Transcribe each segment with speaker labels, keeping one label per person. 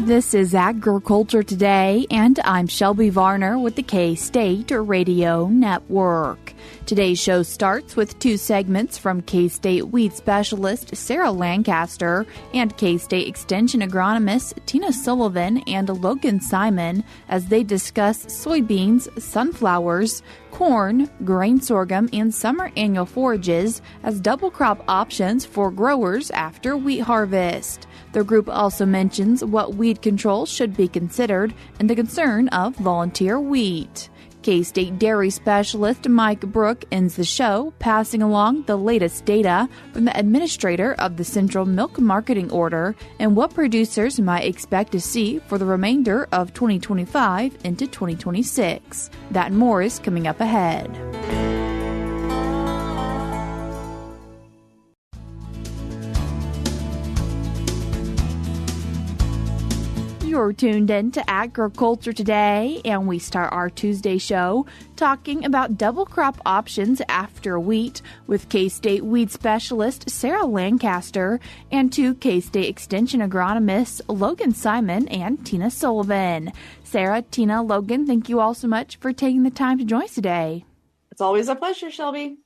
Speaker 1: This is Agriculture Today, and I'm Shelby Varner with the K-State Radio Network. Today's show starts with two segments from K-State weed specialist Sarah Lancaster and K-State Extension agronomists Tina Sullivan and Logan Simon as they discuss soybeans, sunflowers, corn, grain sorghum, and summer annual forages as double crop options for growers after wheat harvest. The group also mentions what weed control should be considered and the concern of volunteer wheat. K-State dairy specialist Mike Brouk ends the show, passing along the latest data from the administrator of the Central Milk Marketing Order and what producers might expect to see for the remainder of 2025 into 2026. That and more is coming up ahead. You're tuned in to Agriculture Today, and we start our Tuesday show talking about double crop options after wheat with K-State weed specialist Sarah Lancaster and two K-State Extension agronomists Logan Simon and Tina Sullivan. Sarah, Tina, Logan, thank you all so much for taking the time to join us today.
Speaker 2: It's always a pleasure, Shelby.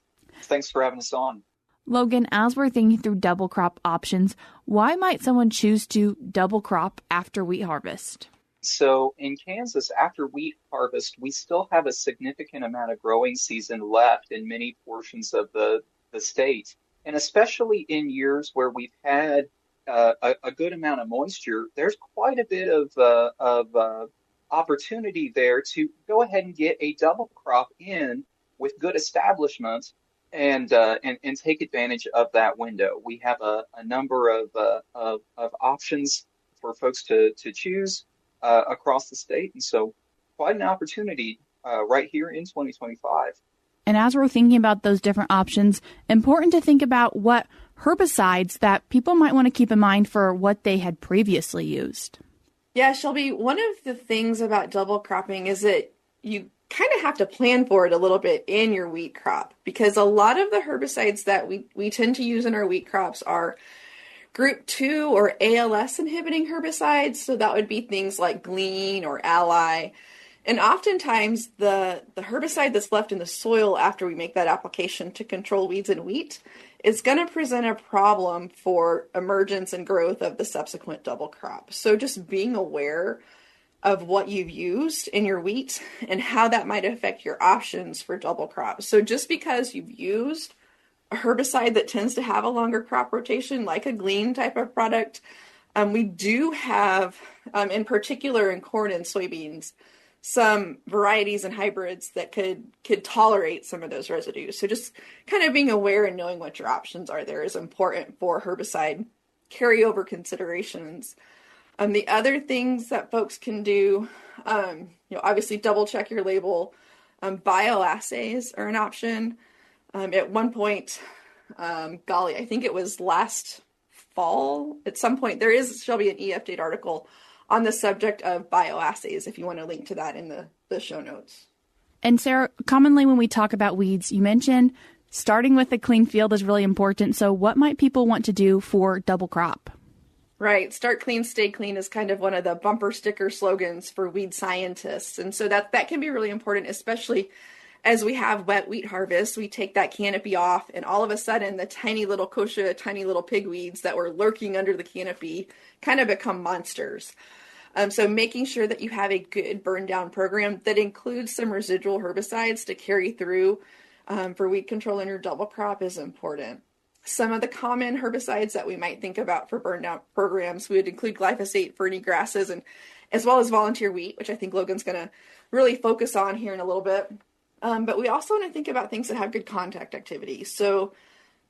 Speaker 3: Thanks for having us on.
Speaker 1: Logan, as we're thinking through double crop options, why might someone choose to double crop after wheat harvest?
Speaker 3: So in Kansas, after wheat harvest, we still have a significant amount of growing season left in many portions of the state. And especially in years where we've had a good amount of moisture, there's quite a bit of opportunity there to go ahead and get a double crop in with good establishment and take advantage of that window. We have a number of options for folks to choose across the state, and so quite an opportunity right here in 2025.
Speaker 1: And as we're thinking about those different options, important to think about what herbicides that people might want to keep in mind for what they had previously used.
Speaker 2: Yeah, Shelby, one of the things about double cropping is that you kind of have to plan for it a little bit in your wheat crop, because a lot of the herbicides that we tend to use in our wheat crops are group 2 or ALS inhibiting herbicides. So that would be things like Glean or Ally. And oftentimes the herbicide that's left in the soil after we make that application to control weeds in wheat is going to present a problem for emergence and growth of the subsequent double crop. So just being aware of what you've used in your wheat and how that might affect your options for double crop. So just because you've used a herbicide that tends to have a longer crop rotation, like a Glean type of product, we do have, in particular in corn and soybeans, some varieties and hybrids that could tolerate some of those residues. So just kind of being aware and knowing what your options are there is important for herbicide carryover considerations. The other things that folks can do, obviously double check your label. Bioassays are an option. At one point, I think it was last fall, at some point, shall be an e-update article on the subject of bioassays, if you want to link to that in the show notes.
Speaker 1: And Sarah, commonly when we talk about weeds, you mentioned starting with a clean field is really important. So what might people want to do for double crop?
Speaker 2: Right. Start clean, stay clean is kind of one of the bumper sticker slogans for weed scientists. And so that can be really important, especially as we have wet wheat harvest. We take that canopy off and all of a sudden the tiny little kochia, tiny little pigweeds that were lurking under the canopy kind of become monsters. So making sure that you have a good burn down program that includes some residual herbicides to carry through for weed control in your double crop is important. Some of the common herbicides that we might think about for burn down programs would include glyphosate, ferny grasses, and as well as volunteer wheat, which I think Logan's going to really focus on here in a little bit. But we also want to think about things that have good contact activity. So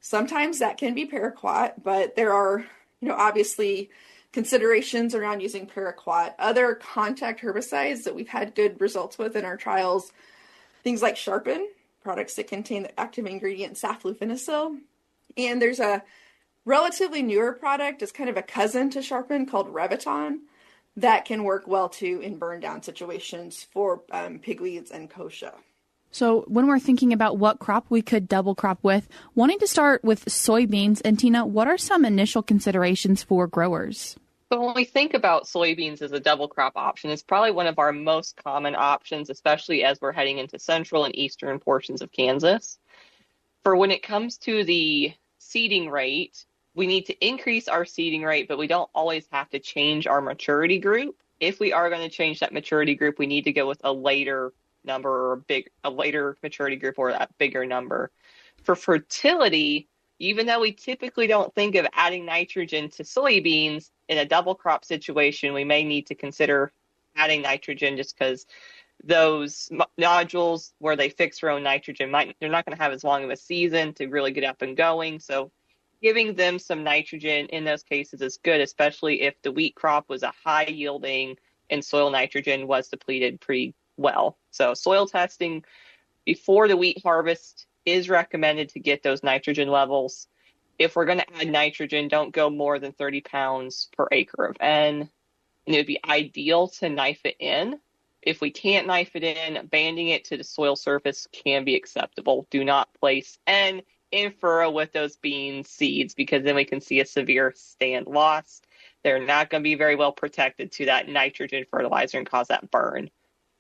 Speaker 2: sometimes that can be paraquat, but there are, obviously considerations around using paraquat. Other contact herbicides that we've had good results with in our trials, things like Sharpen, products that contain the active ingredient saflufenicil. And there's a relatively newer product, it's kind of a cousin to Sharpen, called Reviton, that can work well too in burn down situations for pigweeds and kochia.
Speaker 1: So when we're thinking about what crop we could double crop with, wanting to start with soybeans, and Tina, what are some initial considerations for growers?
Speaker 4: But when we think about soybeans as a double crop option, it's probably one of our most common options, especially as we're heading into central and eastern portions of Kansas. For when it comes to the seeding rate, we need to increase our seeding rate, but we don't always have to change our maturity group. If we are going to change that maturity group, we need to go with a later number or a later maturity group or a bigger number. For fertility, even though we typically don't think of adding nitrogen to soybeans, in a double crop situation, we may need to consider adding nitrogen just because those nodules where they fix their own nitrogen, they're not going to have as long of a season to really get up and going. So giving them some nitrogen in those cases is good, especially if the wheat crop was a high yielding and soil nitrogen was depleted pretty well. So soil testing before the wheat harvest is recommended to get those nitrogen levels. If we're going to add nitrogen, don't go more than 30 pounds per acre of N. And it would be ideal to knife it in. If we can't knife it in, banding it to the soil surface can be acceptable. Do not place N in furrow with those bean seeds because then we can see a severe stand loss. They're not going to be very well protected to that nitrogen fertilizer and cause that burn.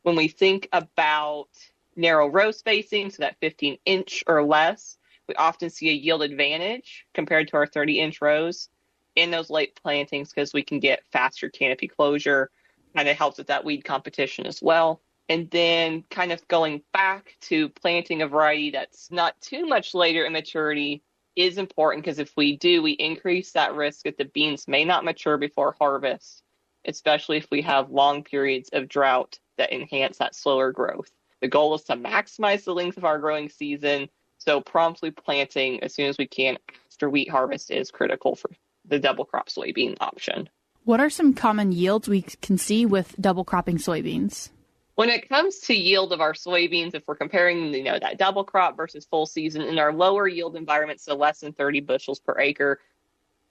Speaker 4: When we think about narrow row spacing, so that 15-inch or less, we often see a yield advantage compared to our 30-inch rows in those late plantings because we can get faster canopy closure. Kind of helps with that weed competition as well. And then kind of going back to planting a variety that's not too much later in maturity is important because if we do, we increase that risk that the beans may not mature before harvest, especially if we have long periods of drought that enhance that slower growth. The goal is to maximize the length of our growing season, so promptly planting as soon as we can after wheat harvest is critical for the double crop soybean option.
Speaker 1: What are some common yields we can see with double cropping soybeans?
Speaker 4: When it comes to yield of our soybeans, if we're comparing, that double crop versus full season in our lower yield environments, so less than 30 bushels per acre,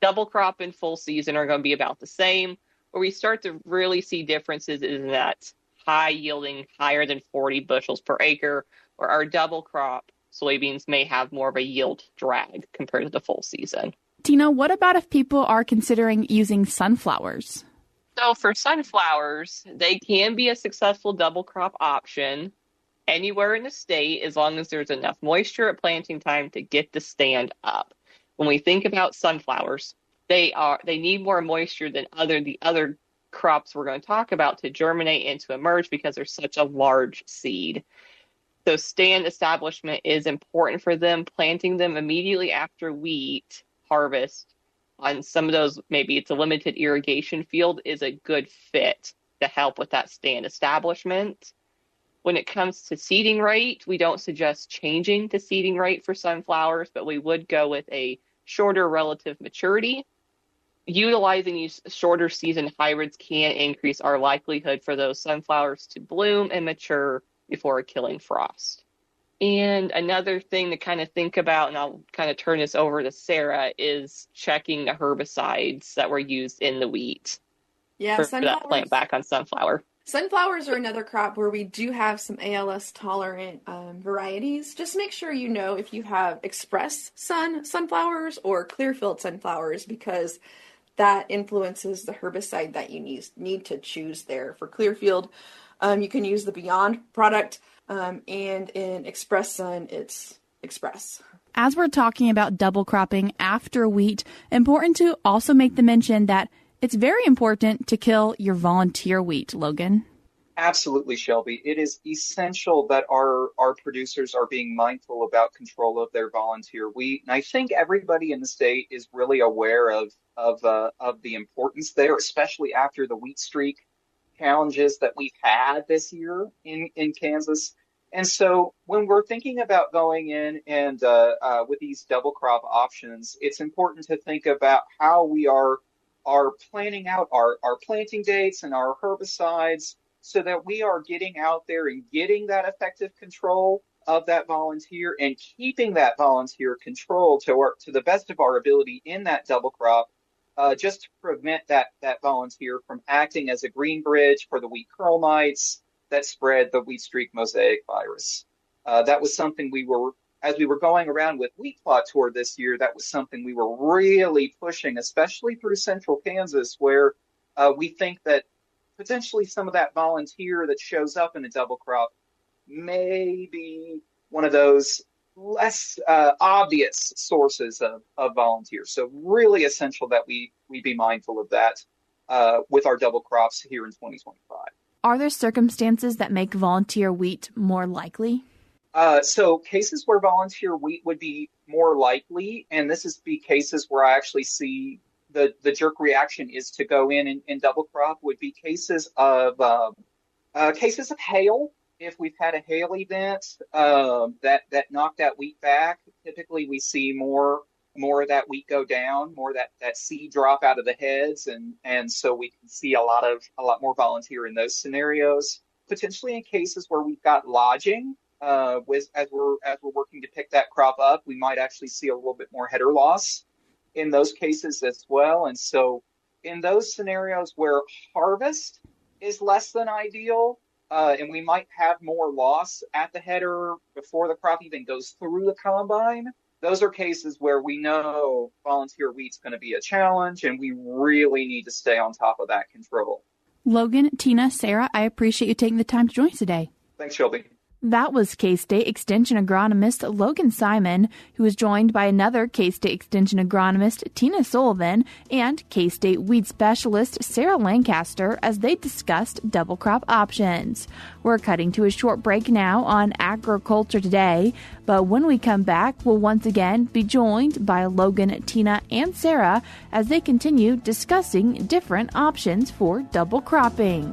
Speaker 4: double crop and full season are going to be about the same. Where we start to really see differences is in that high yielding, higher than 40 bushels per acre, where our double crop soybeans may have more of a yield drag compared to the full season.
Speaker 1: Tina, what about if people are considering using sunflowers?
Speaker 4: So for sunflowers, they can be a successful double crop option anywhere in the state as long as there's enough moisture at planting time to get the stand up. When we think about sunflowers, they need more moisture than the other crops we're going to talk about to germinate and to emerge because they're such a large seed. So stand establishment is important for them. Planting them immediately after wheat harvest on some of those, maybe it's a limited irrigation field, is a good fit to help with that stand establishment. When it comes to seeding rate, we don't suggest changing the seeding rate for sunflowers, but we would go with a shorter relative maturity. Utilizing these shorter season hybrids can increase our likelihood for those sunflowers to bloom and mature before a killing frost. And another thing to kind of think about, and I'll kind of turn this over to Sarah, is checking the herbicides that were used in the wheat for that plant back on sunflower.
Speaker 2: Sunflowers are another crop where we do have some ALS tolerant varieties. Just make sure you know if you have express sunflowers or clearfield sunflowers because that influences the herbicide that you need to choose there. For clearfield, you can use the Beyond product, and in Express Sun, it's Express.
Speaker 1: As we're talking about double cropping after wheat, important to also make the mention that it's very important to kill your volunteer wheat, Logan.
Speaker 3: Absolutely, Shelby. It is essential that our producers are being mindful about control of their volunteer wheat. And I think everybody in the state is really aware of the importance there, especially after the wheat streak challenges that we've had this year in Kansas. And so when we're thinking about going in and with these double crop options, it's important to think about how we are planning out our planting dates and our herbicides so that we are getting out there and getting that effective control of that volunteer and keeping that volunteer control to the best of our ability in that double crop, just to prevent that volunteer from acting as a green bridge for the wheat curl mites that spread the wheat streak mosaic virus. That was something as we were going around with Wheat Plot Tour this year, that was something we were really pushing, especially through central Kansas, where we think that potentially some of that volunteer that shows up in a double crop may be one of those less obvious sources of volunteers. So really essential that we be mindful of that with our double crops here in 2025.
Speaker 1: Are there circumstances that make volunteer wheat more likely?
Speaker 3: So cases where volunteer wheat would be more likely, and this is the cases where I actually see the jerk reaction is to go in and double crop, would be cases of hail. If we've had a hail event that knocked that wheat back, typically we see more of that wheat go down, more that seed drop out of the heads, and so we can see a lot more volunteer in those scenarios. Potentially in cases where we've got lodging, as we're working to pick that crop up, we might actually see a little bit more header loss in those cases as well. And so in those scenarios where harvest is less than ideal, and we might have more loss at the header before the crop even goes through the combine, those are cases where we know volunteer wheat's going to be a challenge, and we really need to stay on top of that control.
Speaker 1: Logan, Tina, Sarah, I appreciate you taking the time to join us today.
Speaker 3: Thanks, Shelby.
Speaker 1: That was K-State Extension agronomist Logan Simon, who was joined by another K-State Extension agronomist, Tina Sullivan, and K-State weed specialist Sarah Lancaster as they discussed double crop options. We're cutting to a short break now on Agriculture Today, but when we come back, we'll once again be joined by Logan, Tina, and Sarah as they continue discussing different options for double cropping.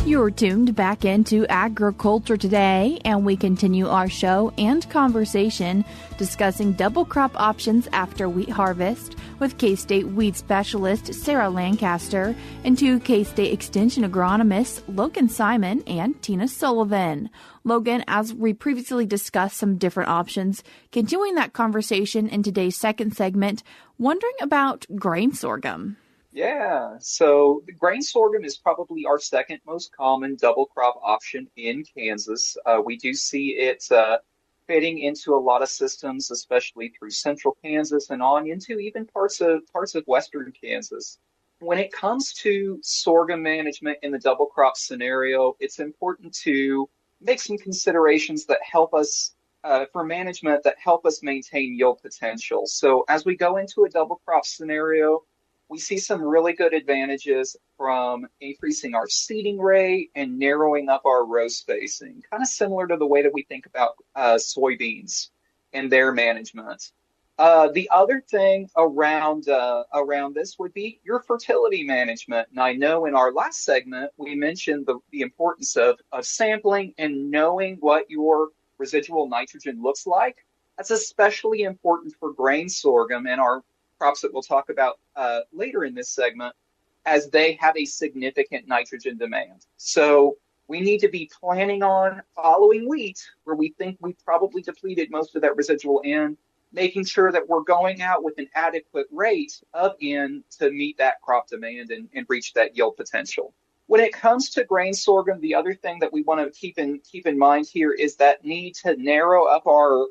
Speaker 1: You're tuned back into Agriculture Today, and we continue our show and conversation discussing double crop options after wheat harvest with K-State weed specialist Sarah Lancaster and two K-State Extension agronomists Logan Simon and Tina Sullivan. Logan, as we previously discussed some different options, continuing that conversation in today's second segment, wondering about grain sorghum.
Speaker 3: Yeah, so the grain sorghum is probably our second most common double crop option in Kansas. We do see it fitting into a lot of systems, especially through central Kansas and on into even parts of western Kansas. When it comes to sorghum management in the double crop scenario, it's important to make some considerations that help us for management that help us maintain yield potential. So as we go into a double crop scenario, we see some really good advantages from increasing our seeding rate and narrowing up our row spacing, kind of similar to the way that we think about soybeans and their management. The other thing around this would be your fertility management. And I know in our last segment, we mentioned the importance of sampling and knowing what your residual nitrogen looks like. That's especially important for grain sorghum and our crops that we'll talk about later in this segment, as they have a significant nitrogen demand. So we need to be planning on following wheat, where we think we've probably depleted most of that residual N, making sure that we're going out with an adequate rate of N to meet that crop demand and reach that yield potential. When it comes to grain sorghum, the other thing that we want to keep in mind here is that need to narrow up or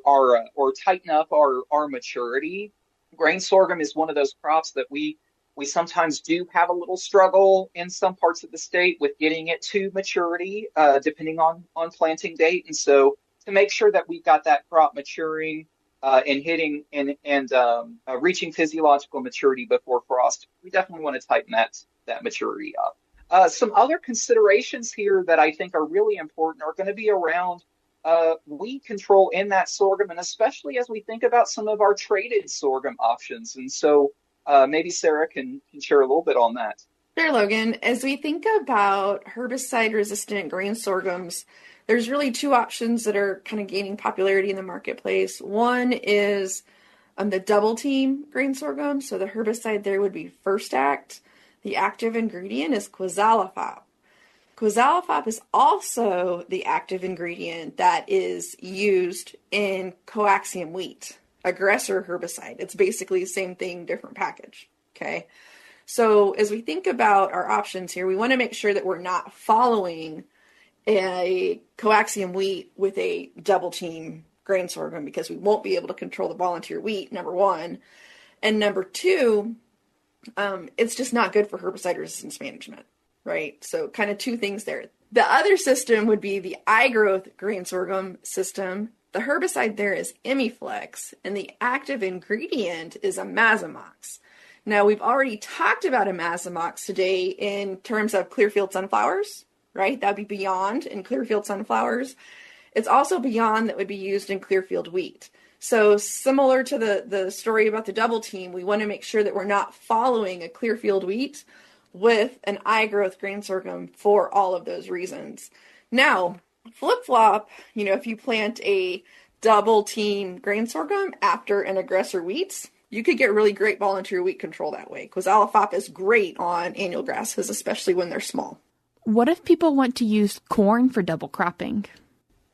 Speaker 3: tighten up our maturity. Grain sorghum is one of those crops that we sometimes do have a little struggle in some parts of the state with getting it to maturity, depending on planting date. And so to make sure that we've got that crop maturing and hitting and reaching physiological maturity before frost, we definitely want to tighten that maturity up. Some other considerations here that I think are really important are going to be around weed control in that sorghum, and especially as we think about some of our traded sorghum options. And so maybe Sarah can share a little bit on that.
Speaker 2: Sure, Logan. As we think about herbicide-resistant grain sorghums, there's really two options that are kind of gaining popularity in the marketplace. One is the double team grain sorghum. So the herbicide there would be First Act. The active ingredient is quizalofop. Quizalofop is also the active ingredient that is used in coaxium wheat, aggressor herbicide. It's basically the same thing, different package. Okay. So as we think about our options here, we want to make sure that we're not following a coaxium wheat with a double team grain sorghum, because we won't be able to control the volunteer wheat, number one. And number two, it's just not good for herbicide resistance management, right? So kind of two things there. The other system would be the iGrowth grain sorghum system. The herbicide there is Imiflex, and the active ingredient is imazamox. Now, we've already talked about imazamox today in terms of Clearfield sunflowers, right? That would be Beyond in Clearfield sunflowers. It's also Beyond that would be used in Clearfield wheat. So similar to the story about the double team, we want to make sure that we're not following a Clearfield wheat with an iGrowth grain sorghum for all of those reasons. Now, flip-flop, if you plant a double team grain sorghum after an aggressor wheat, you could get really great volunteer wheat control that way, because alfalfa is great on annual grasses, especially when they're small.
Speaker 1: What if people want to use corn for double cropping?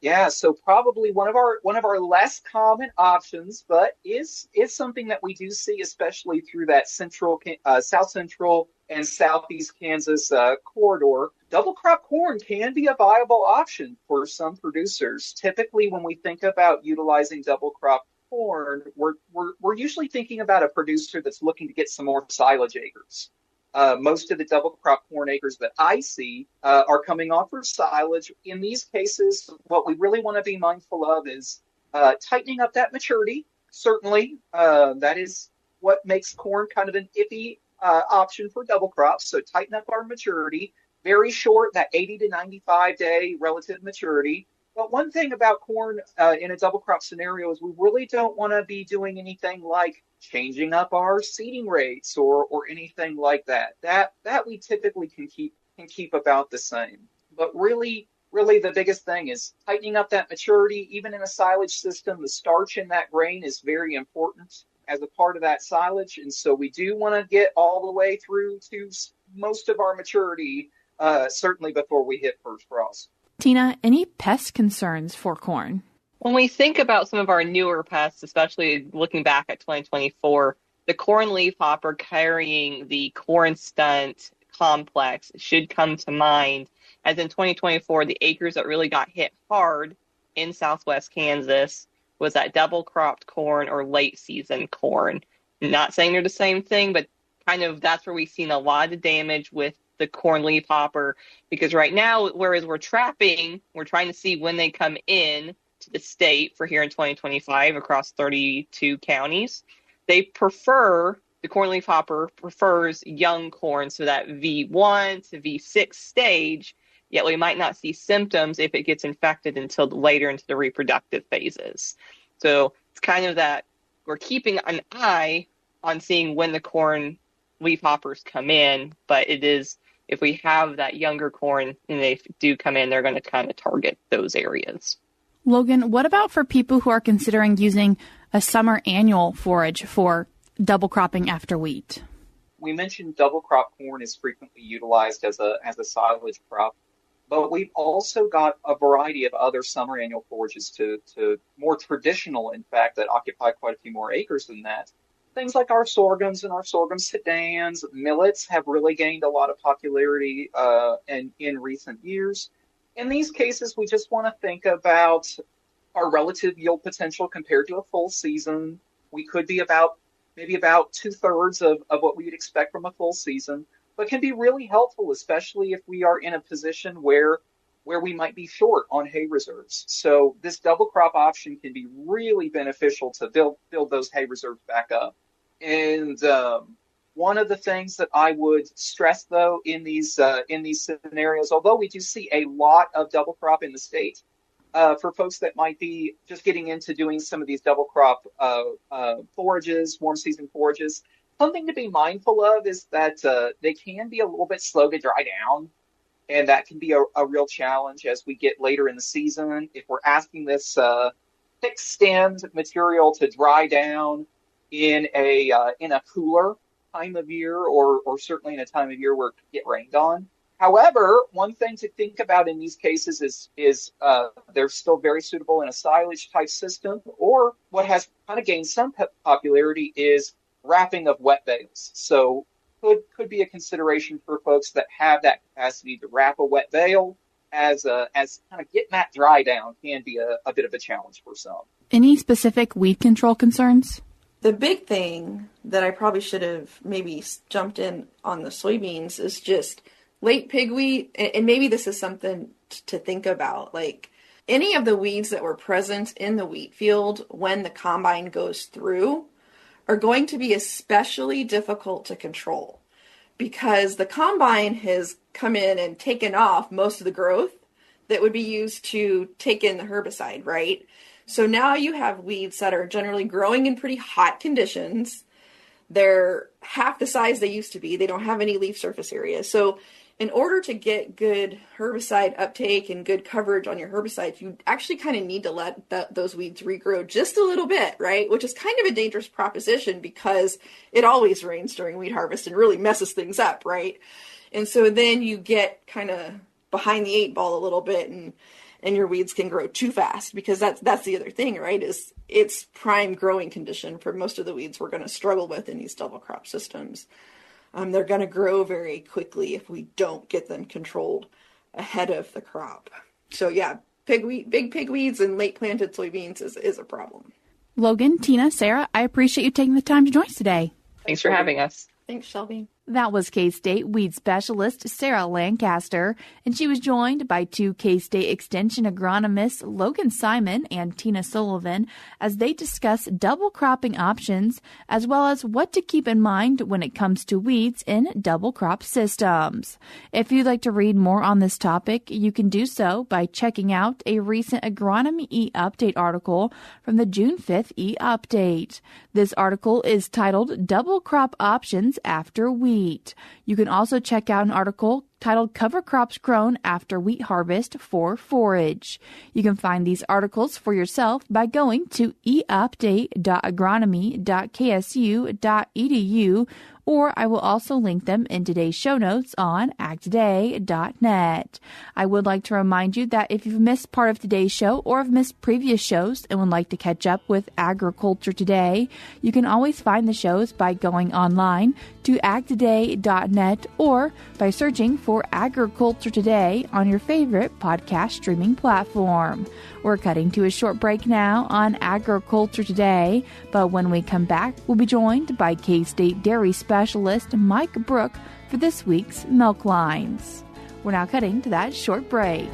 Speaker 3: Yeah, so probably one of our less common options, but is something that we do see, especially through that south central and southeast Kansas corridor. Double crop corn can be a viable option for some producers. Typically, when we think about utilizing double crop corn, we're usually thinking about a producer that's looking to get some more silage acres. Most of the double crop corn acres that I see are coming off for silage. In these cases, what we really want to be mindful of is tightening up that maturity. Certainly, that is what makes corn kind of an iffy option for double crops. So tighten up our maturity. Very short, that 80 to 95 day relative maturity. But one thing about corn in a double crop scenario is we really don't want to be doing anything like changing up our seeding rates or anything like that. That we typically can keep about the same. But really the biggest thing is tightening up that maturity. Even in a silage system, the starch in that grain is very important as a part of that silage. And so we do want to get all the way through to most of our maturity, certainly before we hit first frost.
Speaker 1: Tina, any pest concerns for corn?
Speaker 4: When we think about some of our newer pests, especially looking back at 2024, the corn leafhopper carrying the corn stunt complex should come to mind, as in 2024, the acres that really got hit hard in southwest Kansas was that double cropped corn or late season corn. Not saying they're the same thing, but kind of that's where we've seen a lot of damage with the corn leafhopper, because right now, whereas we're trapping, we're trying to see when they come in to the state for here in 2025 across 32 counties. The corn leafhopper prefers young corn, so that V1 to V6 stage, yet we might not see symptoms if it gets infected until later into the reproductive phases. So it's kind of that we're keeping an eye on seeing when the corn leafhoppers come in, but it is, if we have that younger corn and they do come in, they're going to kind of target those areas.
Speaker 1: Logan, what about for people who are considering using a summer annual forage for double cropping after wheat?
Speaker 3: We mentioned double crop corn is frequently utilized as a silage crop, but we've also got a variety of other summer annual forages to more traditional, in fact, that occupy quite a few more acres than that. Things like our sorghums and our sorghum sedans, millets have really gained a lot of popularity in recent years. In these cases, we just want to think about our relative yield potential compared to a full season. We could be maybe about 2/3 of what we'd expect from a full season, but can be really helpful, especially if we are in a position where we might be short on hay reserves. So this double crop option can be really beneficial to build those hay reserves back up. And one of the things that I would stress, though, in these scenarios, although we do see a lot of double crop in the state, for folks that might be just getting into doing some of these double crop forages, warm season forages, something to be mindful of is that they can be a little bit slow to dry down. And that can be a real challenge as we get later in the season. If we're asking this thick-stemmed material to dry down in a cooler time of year, or certainly in a time of year where it could get rained on. However, one thing to think about in these cases is they're still very suitable in a silage type system, or what has kind of gained some popularity is wrapping of wet bales. So could be a consideration for folks that have that capacity to wrap a wet bale, as kind of getting that dry down can be a bit of a challenge for some.
Speaker 1: Any specific weed control concerns?
Speaker 2: The big thing that I probably should have maybe jumped in on the soybeans is just late pigweed, and maybe this is something to think about. Like, any of the weeds that were present in the wheat field when the combine goes through are going to be especially difficult to control, because the combine has come in and taken off most of the growth that would be used to take in the herbicide, right? So now you have weeds that are generally growing in pretty hot conditions. They're half the size they used to be. They don't have any leaf surface area. So in order to get good herbicide uptake and good coverage on your herbicides, you actually kind of need to let those weeds regrow just a little bit, right? Which is kind of a dangerous proposition, because it always rains during wheat harvest and really messes things up, right? And so then you get kind of behind the eight ball a little bit, and your weeds can grow too fast, because that's the other thing, right? Is it's prime growing condition for most of the weeds we're going to struggle with in these double crop systems. They're going to grow very quickly if we don't get them controlled ahead of the crop. So yeah, big pigweeds and late planted soybeans is a problem.
Speaker 1: Logan, Tina, Sarah, I appreciate you taking the time to join us today.
Speaker 4: Thanks for having us.
Speaker 2: Thanks, Shelby.
Speaker 1: That was K-State weed specialist Sarah Lancaster, and she was joined by two K-State Extension agronomists Logan Simon and Tina Sullivan as they discuss double cropping options, as well as what to keep in mind when it comes to weeds in double crop systems. If you'd like to read more on this topic, you can do so by checking out a recent Agronomy E-Update article from the June 5th E-Update. This article is titled Double Crop Options After Wheat. You can also check out an article titled Cover Crops Grown After Wheat Harvest for Forage. You can find these articles for yourself by going to eupdate.agronomy.ksu.edu, or I will also link them in today's show notes on agtoday.net. I would like to remind you that if you've missed part of today's show or have missed previous shows and would like to catch up with Agriculture Today, you can always find the shows by going online to agtoday.net or by searching for Agriculture Today on your favorite podcast streaming platform. We're cutting to a short break now on Agriculture Today, but when we come back, we'll be joined by K-State dairy specialist Mike Brouk for this week's Milk Lines. We're now cutting to that short break.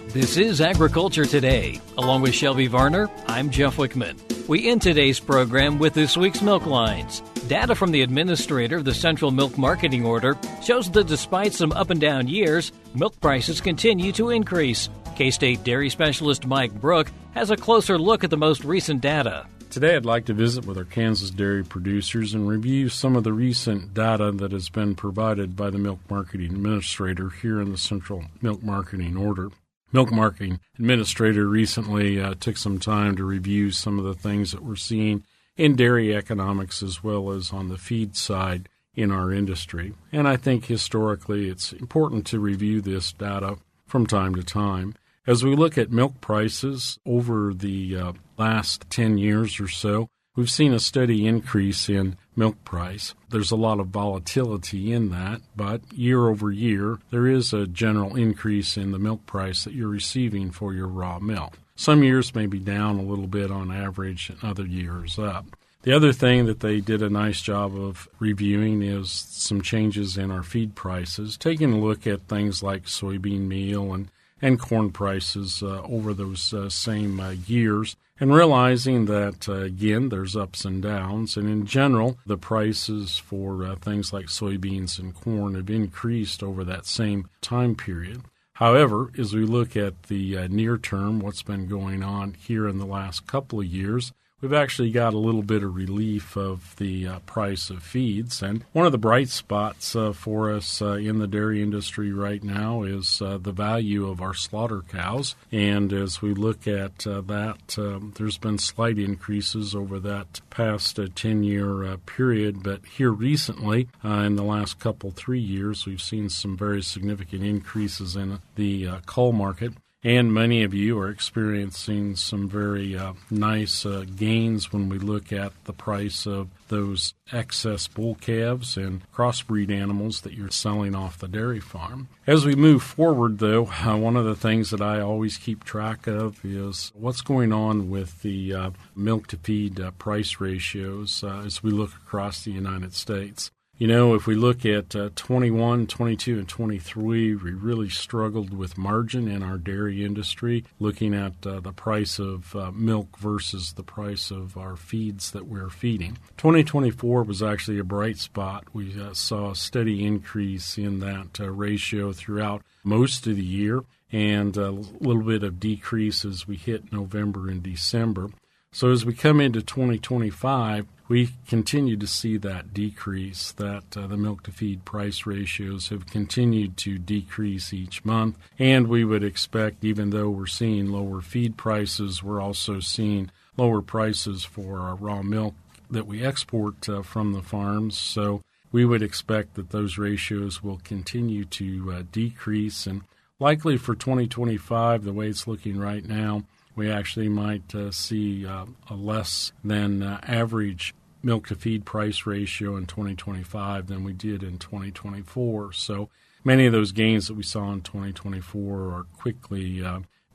Speaker 5: This is Agriculture Today. Along with Shelby Varner, I'm Jeff Wickman. We end today's program with this week's Milk Lines. Data from the administrator of the Central Milk Marketing Order shows that despite some up and down years, milk prices continue to increase. K-State dairy specialist Mike Brouk has a closer look at the most recent data.
Speaker 6: Today I'd like to visit with our Kansas dairy producers and review some of the recent data that has been provided by the Milk Marketing Administrator here in the Central Milk Marketing Order. Milk Marketing Administrator recently took some time to review some of the things that we're seeing in dairy economics as well as on the feed side in our industry. And I think historically it's important to review this data from time to time. As we look at milk prices over the last 10 years or so, we've seen a steady increase in milk price. There's a lot of volatility in that, but year over year, there is a general increase in the milk price that you're receiving for your raw milk. Some years may be down a little bit on average, and other years up. The other thing that they did a nice job of reviewing is some changes in our feed prices, taking a look at things like soybean meal and corn prices over those same years, and realizing that, again, there's ups and downs. And in general, the prices for things like soybeans and corn have increased over that same time period. However, as we look at the near term, what's been going on here in the last couple of years, we've actually got a little bit of relief of the price of feeds. And one of the bright spots for us in the dairy industry right now is the value of our slaughter cows. And as we look at that, there's been slight increases over that past 10-year period. But here recently, in the last 3 years, we've seen some very significant increases in the cull market. And many of you are experiencing some very nice gains when we look at the price of those excess bull calves and crossbreed animals that you're selling off the dairy farm. As we move forward, though, one of the things that I always keep track of is what's going on with the milk-to-feed price ratios as we look across the United States. You know, if we look at 21, 22, and 23, we really struggled with margin in our dairy industry, looking at the price of milk versus the price of our feeds that we're feeding. 2024 was actually a bright spot. We saw a steady increase in that ratio throughout most of the year, and a little bit of decrease as we hit November and December. So as we come into 2025, we continue to see that decrease, that the milk-to-feed price ratios have continued to decrease each month. And we would expect, even though we're seeing lower feed prices, we're also seeing lower prices for our raw milk that we export from the farms. So we would expect that those ratios will continue to decrease. And likely for 2025, the way it's looking right now, we actually might see a less than average milk-to-feed price ratio in 2025 than we did in 2024. So many of those gains that we saw in 2024 are quickly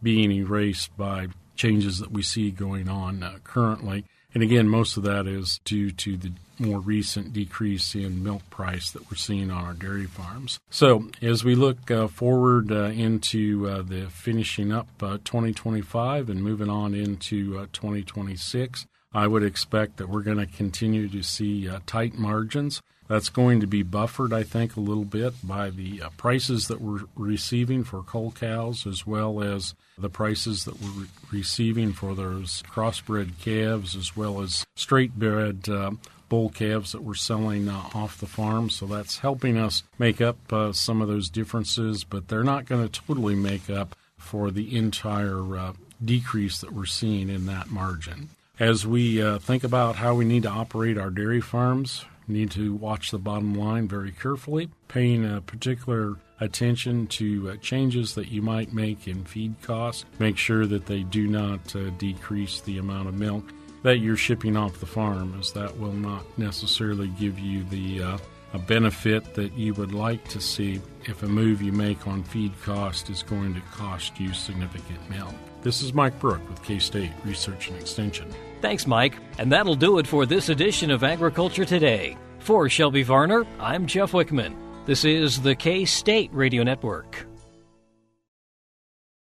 Speaker 6: being erased by changes that we see going on currently. And again, most of that is due to the more recent decrease in milk price that we're seeing on our dairy farms. So as we look forward into the finishing up 2025 and moving on into 2026, I would expect that we're going to continue to see tight margins. That's going to be buffered, I think, a little bit by the prices that we're receiving for cull cows, as well as the prices that we're receiving for those crossbred calves, as well as straight-bred bull calves that we're selling off the farm. So that's helping us make up some of those differences, but they're not going to totally make up for the entire decrease that we're seeing in that margin. As we think about how we need to operate our dairy farms, we need to watch the bottom line very carefully, paying particular attention to changes that you might make in feed costs. Make sure that they do not decrease the amount of milk that you're shipping off the farm, as that will not necessarily give you the a benefit that you would like to see if a move you make on feed cost is going to cost you significant milk. This is Mike Brouk with K-State Research and Extension.
Speaker 5: Thanks, Mike. And that'll do it for this edition of Agriculture Today. For Shelby Varner, I'm Jeff Wickman. This is the K-State Radio Network.